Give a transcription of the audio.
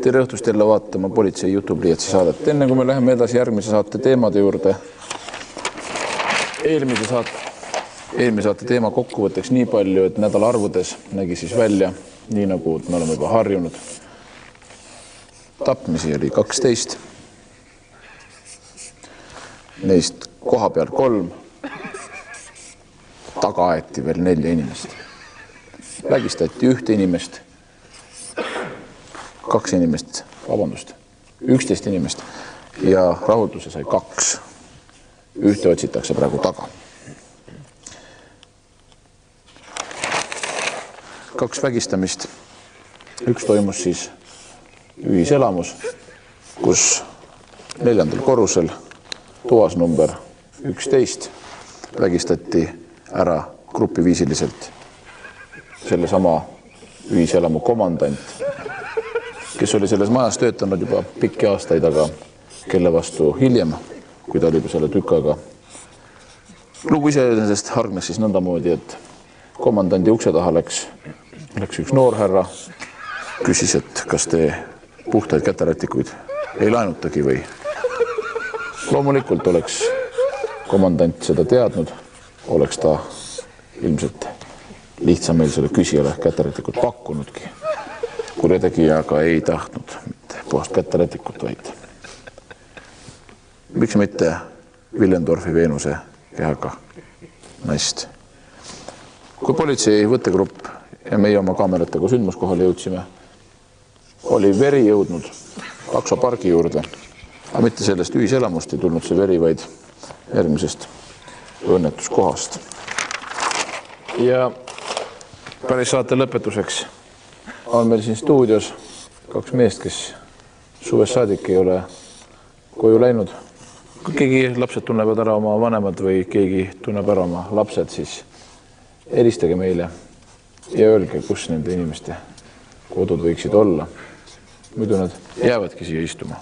Tere õhtust jälle vaatama Politsei YouTube Pliiatsi saadet. Enne kui me läheme edasi järgmise saate teemade juurde, eelmise saate teema kokkuvõtteks nii palju, et nädala arvudes nägi siis välja, nii nagu me oleme juba harjunud. Tapmisi oli 12, neist koha peal 3, taga aeti veel 4 inimest. Vägistati 1 inimest, 2 inimest, 11 inimest ja rahulduse sai 2. 1 otsitakse praegu taga. 2 vägistamist. 1 toimus siis ühiselamus, kus 4. korrusel toas number 11 vägistati ära grupiviisiliselt sellesama ühiselamu komandant, kes oli selles majas töötanud juba pikki aastaid, aga kelle vastu hiljem, kui ta oli selle tükaga. Lugu iseenesest hargnes siis nõndamoodi, et komandandi ukse taha läks 1 noorhärra, küsis, et kas te puhtaid käterätikuid ei laenutagi või. Loomulikult oleks komandant seda teadnud, oleks ta ilmselt lihtsameelsele küsijale käterätikut pakkunudki. Kurjategija aga ei tahtnud mitte puhast käterätikut, vaid miks mitte Willendorfi Veenuse kehaga naist. Kui politsei võttegrupp ja meie oma kaameratega sündmuskohale jõudsime, oli veri jõudnud taksopargi juurde, aga mitte sellest ühiselamust ei tulnud see veri, vaid järgmisest õnnetuskohast. Ja päris saate lõpetuseks on meil siin stuudios 2 meest, kes suvest saadik ei ole koju läinud. Kui keegi lapsed tunnevad ära oma vanemad või keegi tunneb ära oma lapsed, siis helistage meile ja öelge, kus nende inimeste kodud võiksid olla. Muidu nad jäävadki siia istuma.